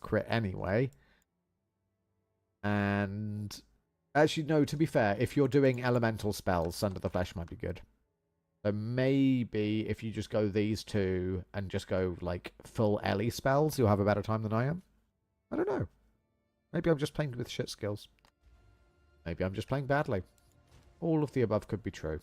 crit anyway. And actually, no, to be fair, if you're doing elemental spells, Sunder the Flesh might be good. So maybe if you just go these two and just go like full Ellie spells, you'll have a better time than I am. I don't know. Maybe I'm just playing with shit skills. Maybe I'm just playing badly. All of the above could be true.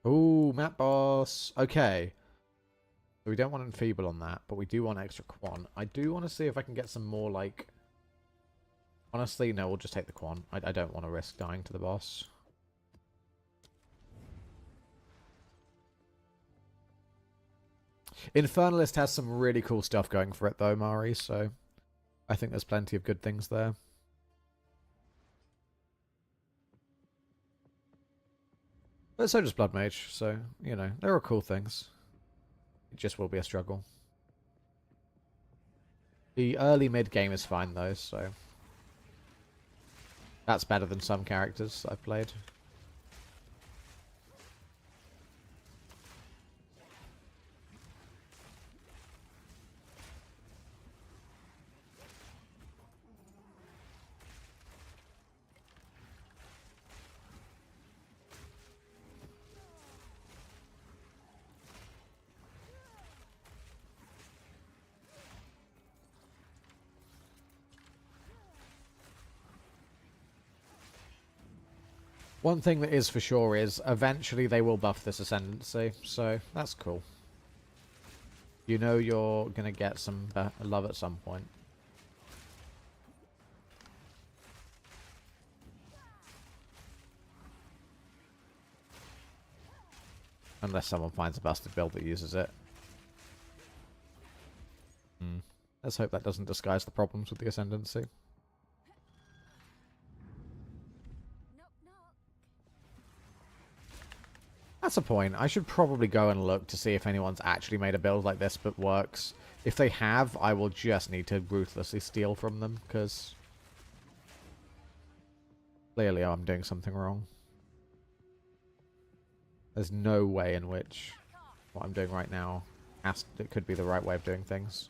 Ooh, map boss. Okay. So we don't want enfeeble on that, but we do want extra quant. I do want to see if I can get some more, like... Honestly, no, we'll just take the quant. I don't want to risk dying to the boss. Infernalist has some really cool stuff going for it, though, Mari, so... I think there's plenty of good things there. But so does Blood Mage, so, you know, there are cool things. It just will be a struggle. The early mid game is fine though, so that's better than some characters I've played. One thing that is for sure is eventually they will buff this Ascendancy, so that's cool. You know you're going to get some love at some point. Unless someone finds a busted build that uses it. Let's hope that doesn't disguise the problems with the Ascendancy. That's a point. I should probably go and look to see if anyone's actually made a build like this but works. If they have, I will just need to ruthlessly steal from them, because clearly I'm doing something wrong. There's no way in which what I'm doing right now it could be the right way of doing things.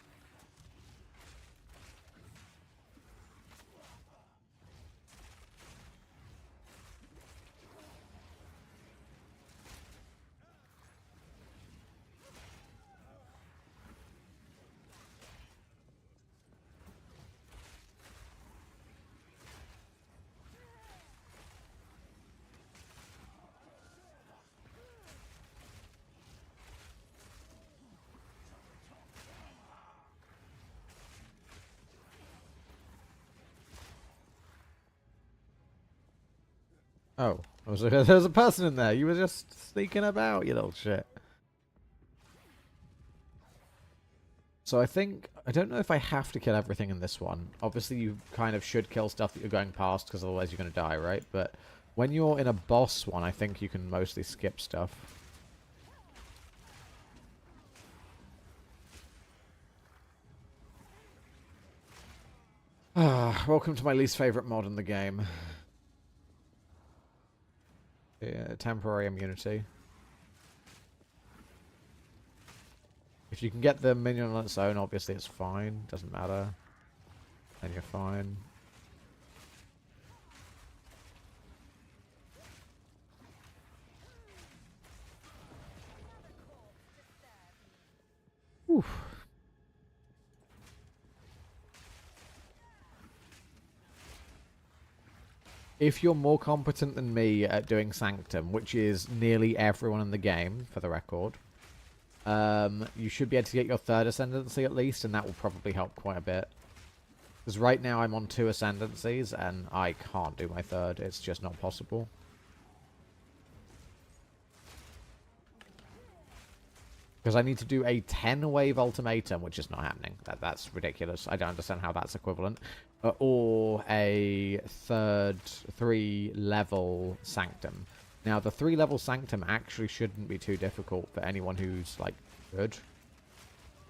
Oh, there was a person in there. You were just sneaking about, you little shit. So I don't know if I have to kill everything in this one. Obviously, you kind of should kill stuff that you're going past, because otherwise you're going to die, right? But when you're in a boss one, I think you can mostly skip stuff. Ah, welcome to my least favorite mod in the game. Yeah, temporary immunity. If you can get the minion on its own, obviously it's fine. Doesn't matter. Then you're fine. Oof. If you're more competent than me at doing Sanctum, which is nearly everyone in the game, for the record, you should be able to get your third Ascendancy at least, and that will probably help quite a bit. Because right now I'm on 2 Ascendancies, and I can't do my third. It's just not possible. Because I need to do a 10-wave ultimatum, which is not happening. That's ridiculous. I don't understand how that's equivalent. Or a third 3-level Sanctum. Now, the 3-level Sanctum actually shouldn't be too difficult for anyone who's, like, good.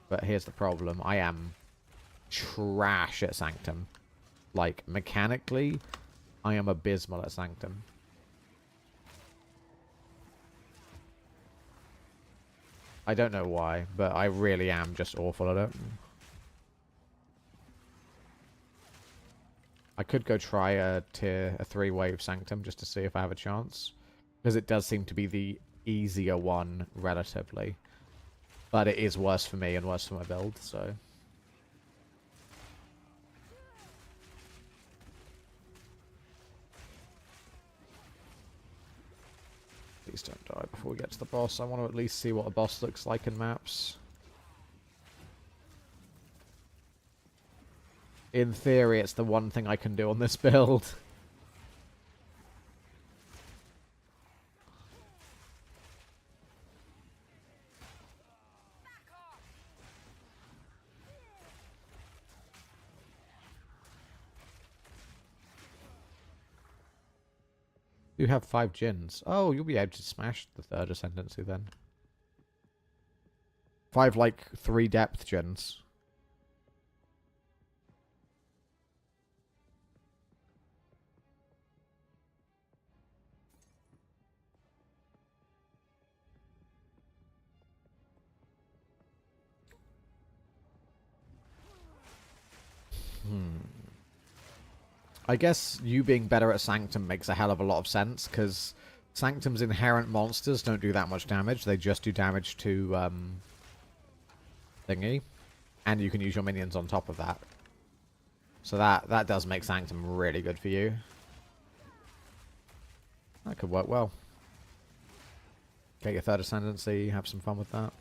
But here's the problem. I am trash at Sanctum. Like, mechanically, I am abysmal at Sanctum. I don't know why, but I really am just awful at it. I could go try a 3-wave Sanctum just to see if I have a chance. Because it does seem to be the easier one, relatively. But it is worse for me and worse for my build, so... Please don't die before we get to the boss. I want to at least see what a boss looks like in maps. In theory, it's the one thing I can do on this build. You have 5 Djinns. Oh, you'll be able to smash the 3rd Ascendancy then. 5, like, 3 depth Djinns. I guess you being better at Sanctum makes a hell of a lot of sense, because Sanctum's inherent monsters don't do that much damage. They just do damage to, thingy. And you can use your minions on top of that. So that does make Sanctum really good for you. That could work well. Get your 3rd Ascendancy, have some fun with that.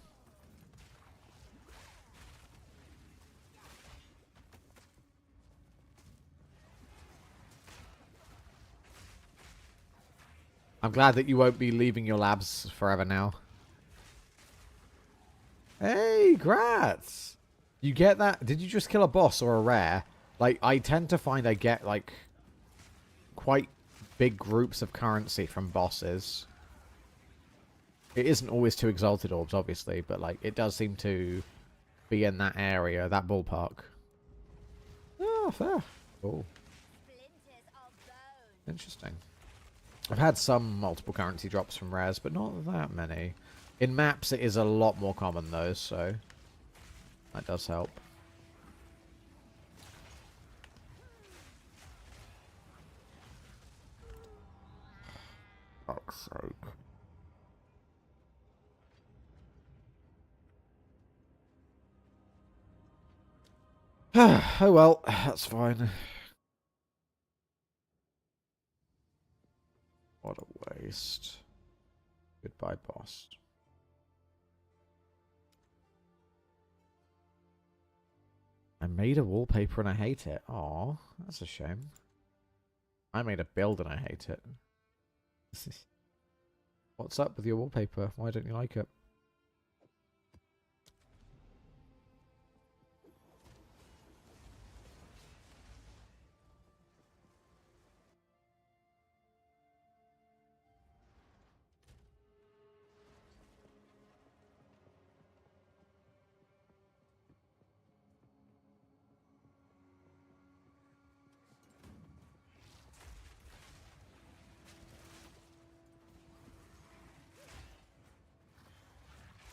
I'm glad that you won't be leaving your labs forever now. Hey, grats! You get that? Did you just kill a boss or a rare? Like, I tend to find I get, like, quite big groups of currency from bosses. It isn't always 2 Exalted Orbs, obviously, but, like, it does seem to be in that area, that ballpark. Oh, fair. Cool. Interesting. I've had some multiple currency drops from rares, but not that many. In maps, it is a lot more common, though, so that does help. Fuck's sake. Oh well, that's fine. What a waste. Goodbye, boss. I made a wallpaper and I hate it. Aw, that's a shame. I made a build and I hate it. What's up with your wallpaper? Why don't you like it?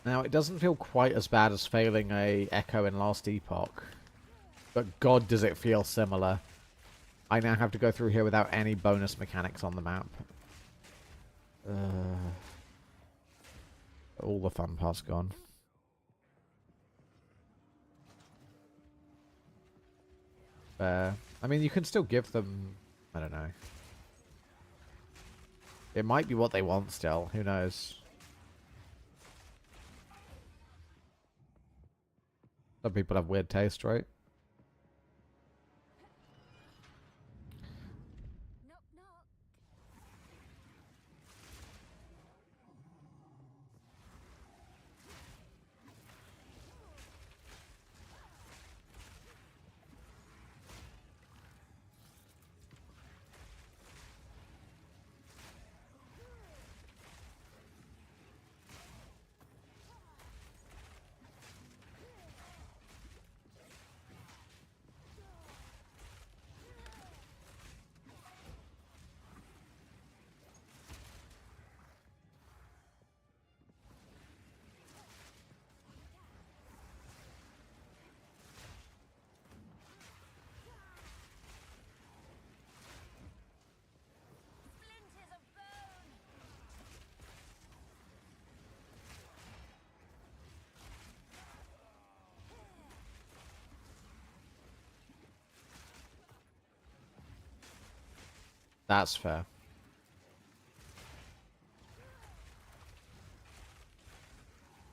Now, it doesn't feel quite as bad as failing a Echo in Last Epoch. But god, does it feel similar. I now have to go through here without any bonus mechanics on the map. All the fun part's gone. I mean, you can still give them... I don't know. It might be what they want still. Who knows? Some people have weird taste, right? Knock, knock. That's fair.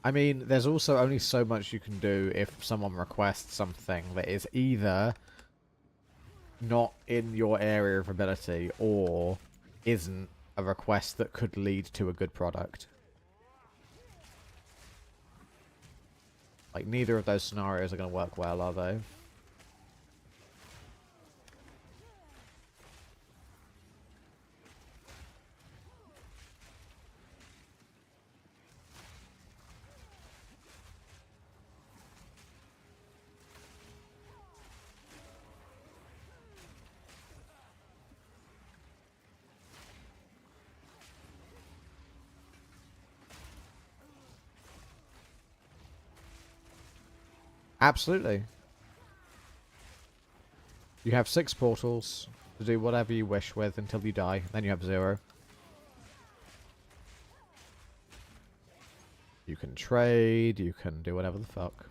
I mean, there's also only so much you can do if someone requests something that is either not in your area of ability or isn't a request that could lead to a good product. Like, neither of those scenarios are going to work well, are they? Absolutely. You have 6 portals to do whatever you wish with until you die. Then you have 0. You can trade, you can do whatever the fuck.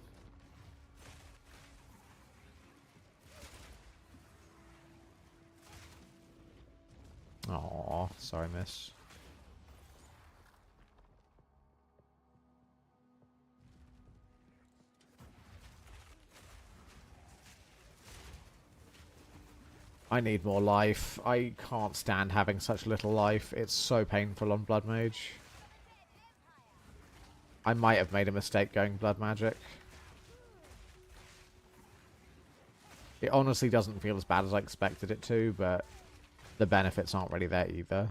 Aw, sorry, miss. I need more life. I can't stand having such little life. It's so painful on Blood Mage. I might have made a mistake going Blood Magic. It honestly doesn't feel as bad as I expected it to, but the benefits aren't really there either.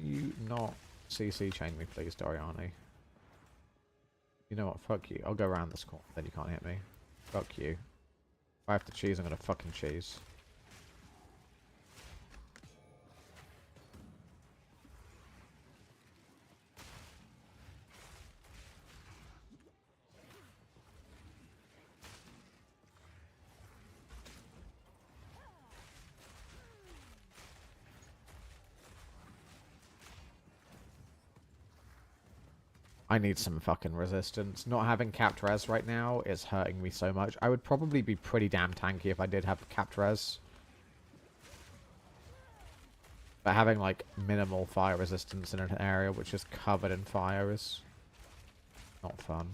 You not CC chain me, please, Doriani. You know what? Fuck you. I'll go around this corner, then you can't hit me. Fuck you. If I have to cheese, I'm gonna fucking cheese. I need some fucking resistance. Not having capped res right now is hurting me so much. I would probably be pretty damn tanky if I did have capped res. But having, like, minimal fire resistance in an area which is covered in fire is not fun.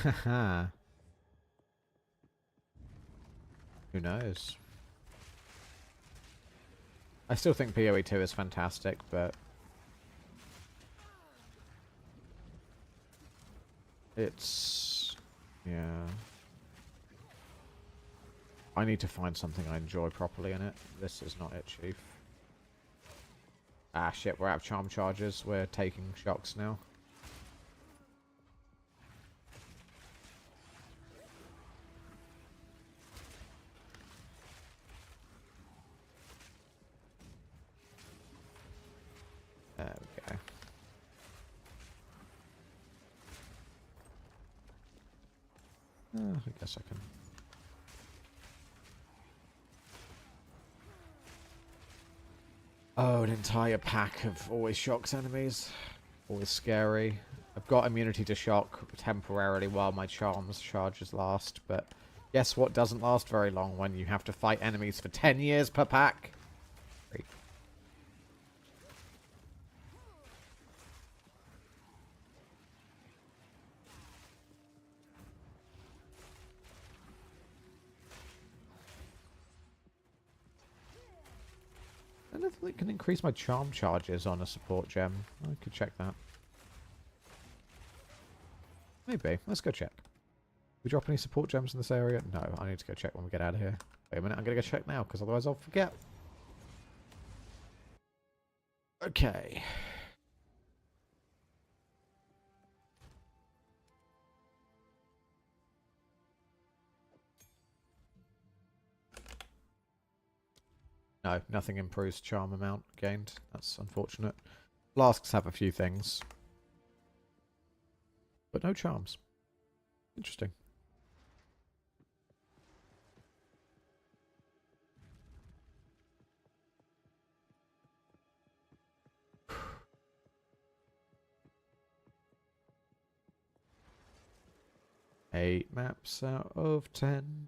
Haha. Who knows? I still think PoE 2 is fantastic, but it's... yeah. I need to find something I enjoy properly in it. This is not it, Chief. Ah, shit, we're out of charm charges. We're taking shocks now. There we go. I guess I can... Oh, an entire pack of always shocks enemies. Always scary. I've got immunity to shock temporarily while my charms charges last, but guess what doesn't last very long when you have to fight enemies for 10 years per pack? Great. I don't think it can increase my charm charges on a support gem. I could check that. Maybe. Let's go check. We drop any support gems in this area? No, I need to go check when we get out of here. Wait a minute, I'm going to go check now, because otherwise I'll forget. Okay. No, nothing improves charm amount gained. That's unfortunate. Flasks have a few things. But no charms. Interesting. Eight maps out of 10.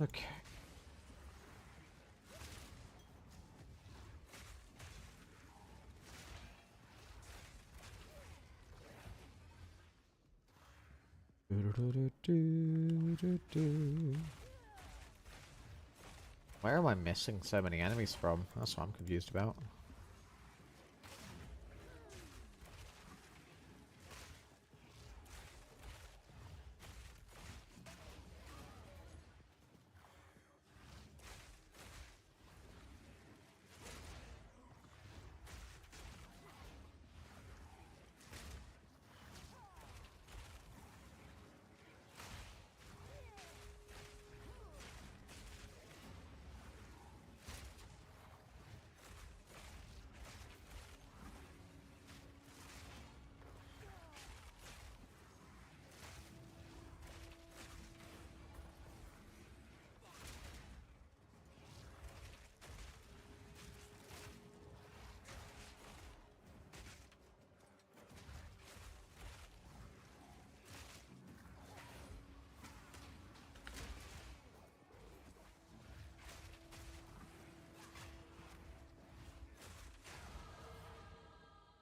Okay. Where am I missing so many enemies from? That's what I'm confused about.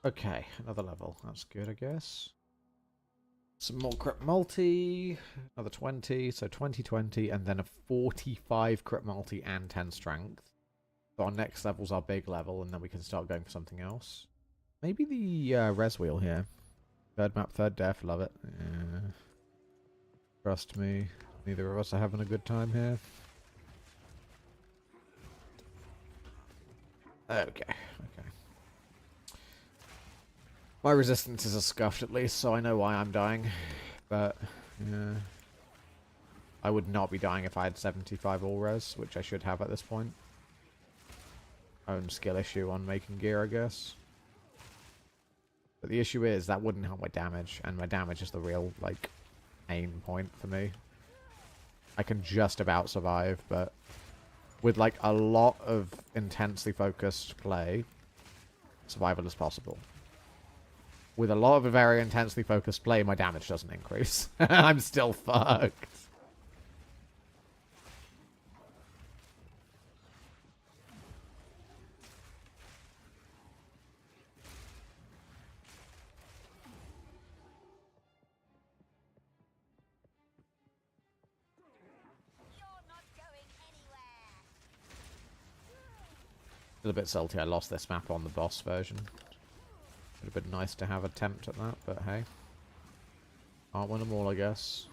Okay, another level. That's good, I guess. Some more crit multi, another 20, so 20, and then a 45 crit multi and 10 strength. So our next level's our big level, and then we can start going for something else. Maybe the res wheel here. Third map, third death, love it. Yeah. Trust me, neither of us are having a good time here. Okay, okay. My resistances are scuffed at least, so I know why I'm dying. But, yeah. I would not be dying if I had 75 all res, which I should have at this point. Own skill issue on making gear, I guess. But the issue is, that wouldn't help my damage, and my damage is the real, like, aim point for me. I can just about survive, but with, like, a lot of intensely focused play, survival is possible. With a lot of a very intensely focused play, my damage doesn't increase. I'm still fucked. A bit salty I lost this map on the boss version. Would have been nice to have an attempt at that, but hey. Can't win them all, I guess.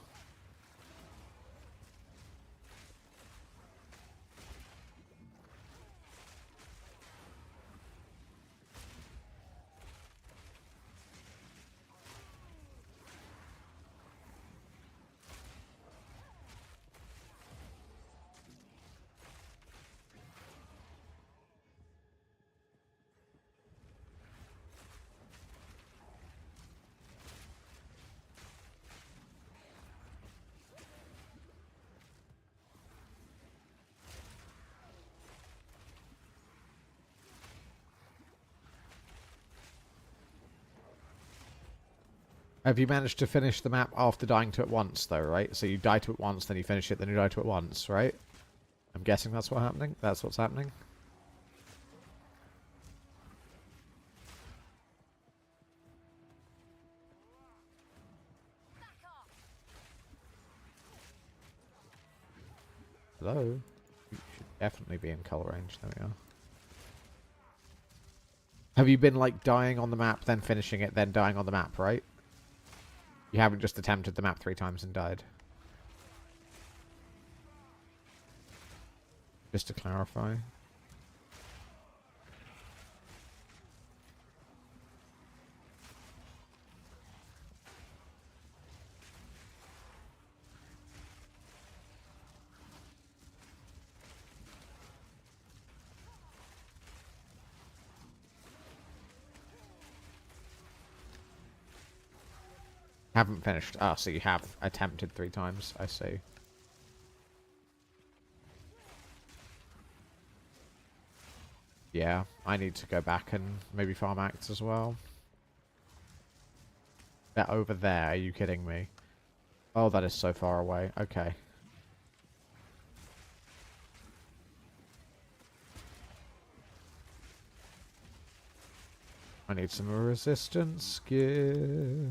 Have you managed to finish the map after dying to it once, though, right? So you die to it once, then you finish it, then you die to it once, right? I'm guessing that's what's happening. That's what's happening. Hello? You should definitely be in color range. There we are. Have you been, like, dying on the map, then finishing it, then dying on the map, right? You haven't just attempted the map 3 times and died. Just to clarify. Haven't finished. Ah, so you have attempted 3 times. I see. Yeah, I need to go back and maybe farm acts as well. They're over there. Are you kidding me? Oh, that is so far away. Okay. I need some resistance gear.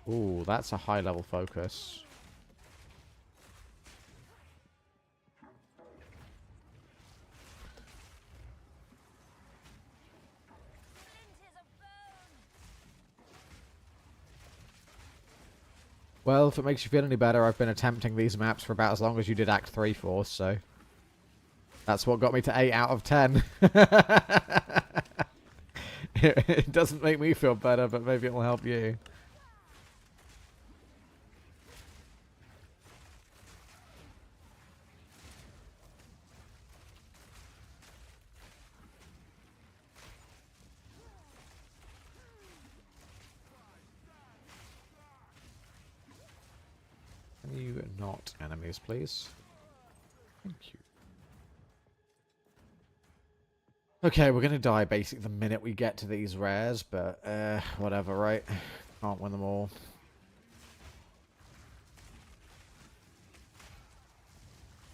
Ooh, that's a high level focus. Well, if it makes you feel any better, I've been attempting these maps for about as long as you did Act 3 for, so... That's what got me to 8 out of 10. It doesn't make me feel better, but maybe it will help you. Can you not enemies, please? Thank you. Okay, we're gonna die basically the minute we get to these rares, but whatever, right? Can't win them all.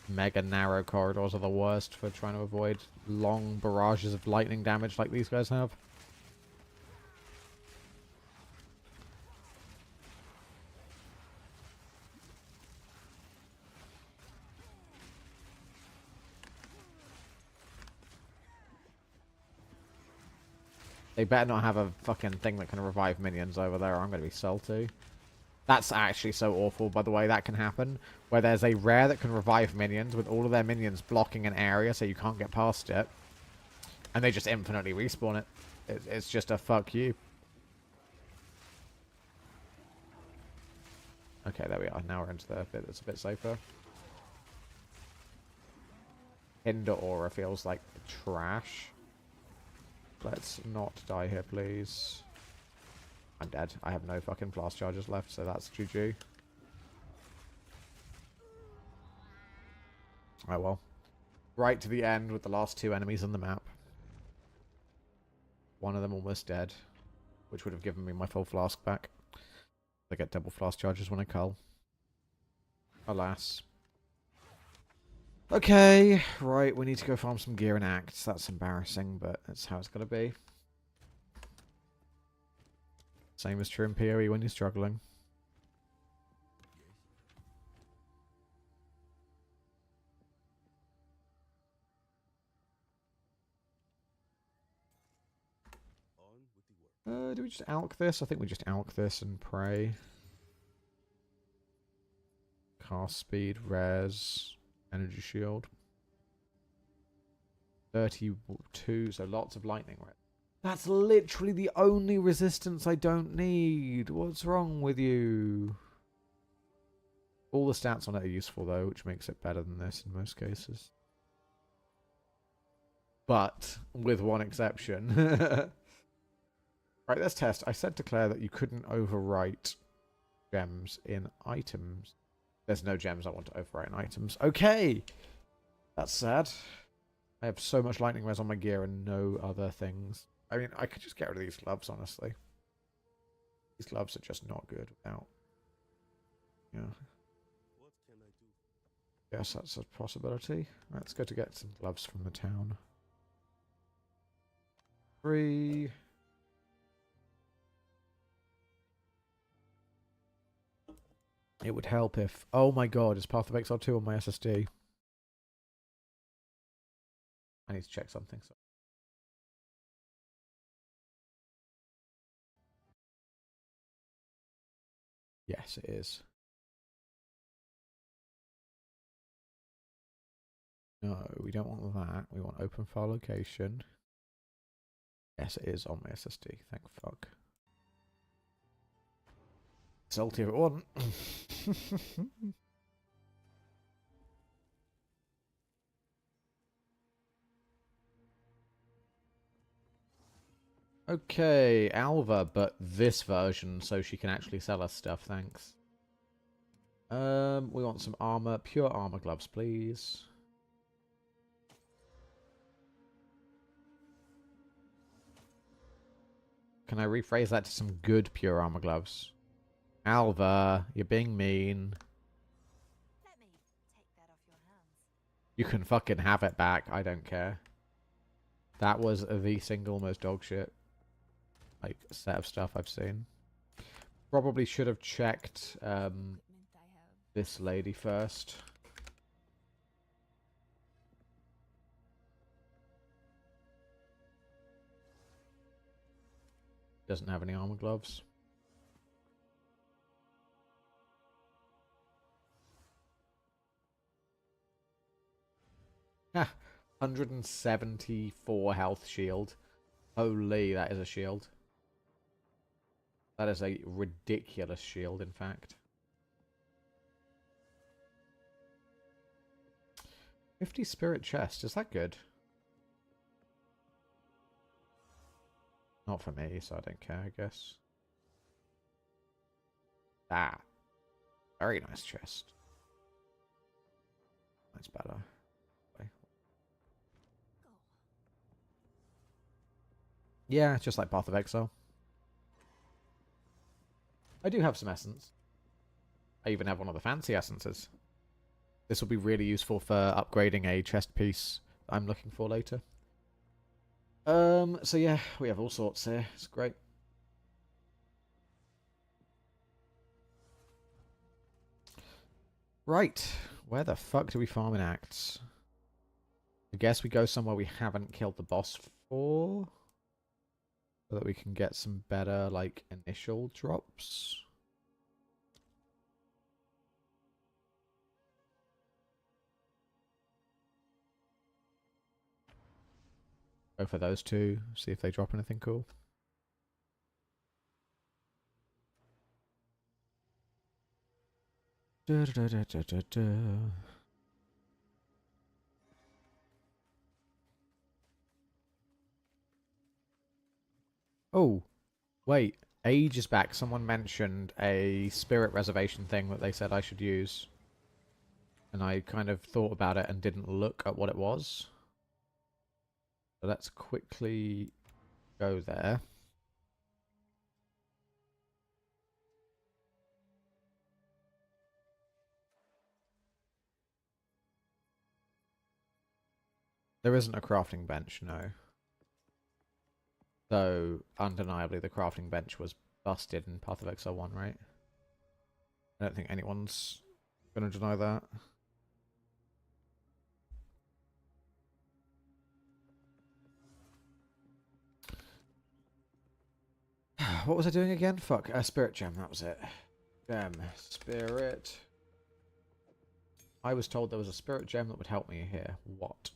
Mega narrow corridors are the worst for trying to avoid long barrages of lightning damage like these guys have. They better not have a fucking thing that can revive minions over there, or I'm going to be salty. That's actually so awful, by the way, that can happen. Where there's a rare that can revive minions with all of their minions blocking an area so you can't get past it. And they just infinitely respawn it. It's just a fuck you. Okay, there we are. Now we're into the bit that's a bit safer. Hinder aura feels like trash. Let's not die here, please. I'm dead. I have no fucking blast charges left, so that's GG. Oh well. Right to the end with the last 2 enemies on the map. One of them almost dead, which would have given me my full flask back. I get double flask charges when I cull. Alas. Okay, right, we need to go farm some gear and acts. That's embarrassing, but that's how it's going to be. Same is true in PoE when you're struggling. Do we just alch this? I think we just alch this and pray. Cast speed, res, energy shield. 32, so lots of lightning. Right. That's literally the only resistance I don't need. What's wrong with you? All the stats on it are useful though, which makes it better than this in most cases. But, with one exception. Right, let's test. I said to Claire that you couldn't overwrite gems in items. There's no gems I want to overwrite in items. Okay! That's sad. I have so much lightning res on my gear and no other things. I mean, I could just get rid of these gloves, honestly. These gloves are just not good without... Yeah. Yes, that's a possibility. Let's go to get some gloves from the town. 3. It would help if... Oh my god, is Path of Exile 2 on my SSD? I need to check something. So. Yes, it is. No, we don't want that. We want open file location. Yes, it is on my SSD. Thank fuck. Salty if it wasn't. Okay, Alva, but this version, so she can actually sell us stuff, thanks. We want some armor, pure armor gloves, please. Can I rephrase that to some good pure armor gloves? Alva, you're being mean. Let me take that off your hands. You can fucking have it back, I don't care. That was the single most dogshit, like, set of stuff I've seen. Probably should have checked, this lady first. Doesn't have any armor gloves. Ha! 174 health shield. Holy, that is a shield. That is a ridiculous shield, in fact. 50 spirit chest, is that good? Not for me, so I don't care, I guess. Ah. Very nice chest. That's better. Yeah, just like Path of Exile. I do have some essence. I even have one of the fancy essences. This will be really useful for upgrading a chest piece that I'm looking for later. So yeah, we have all sorts here. It's great. Right. Where the fuck do we farm in Acts? I guess we go somewhere we haven't killed the boss for. So that we can get some better, like, initial drops. Go for those two. See if they drop anything cool. Da, da, da, da, da, da. Oh, wait. Ages back, someone mentioned a spirit reservation thing that they said I should use. And I kind of thought about it and didn't look at what it was. So let's quickly go there. There isn't a crafting bench, no. Though, undeniably, the crafting bench was busted in Path of Exile 1, right? I don't think anyone's going to deny that. What was I doing again? Fuck, Spirit Gem, that was it. Gem, Spirit. I was told there was a Spirit Gem that would help me here. What?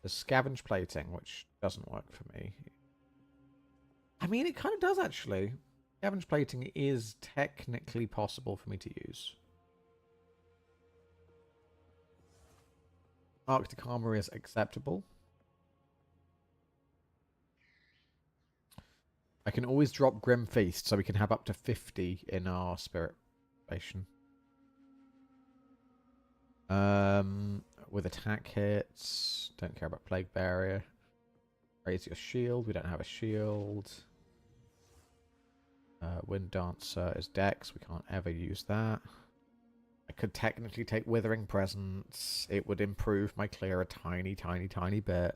The Scavenge Plating, which doesn't work for me. I mean, it kind of does, actually. Scavenge Plating is technically possible for me to use. Arctic Armor is acceptable. I can always drop Grim Feast, so we can have up to 50 in our Spirit Station. With attack hits, don't care about Plague Barrier. Raise your shield, we don't have a shield. Wind Dancer is Dex. We can't ever use that. I could technically take Withering Presence. It would improve my clear a tiny, tiny, tiny bit.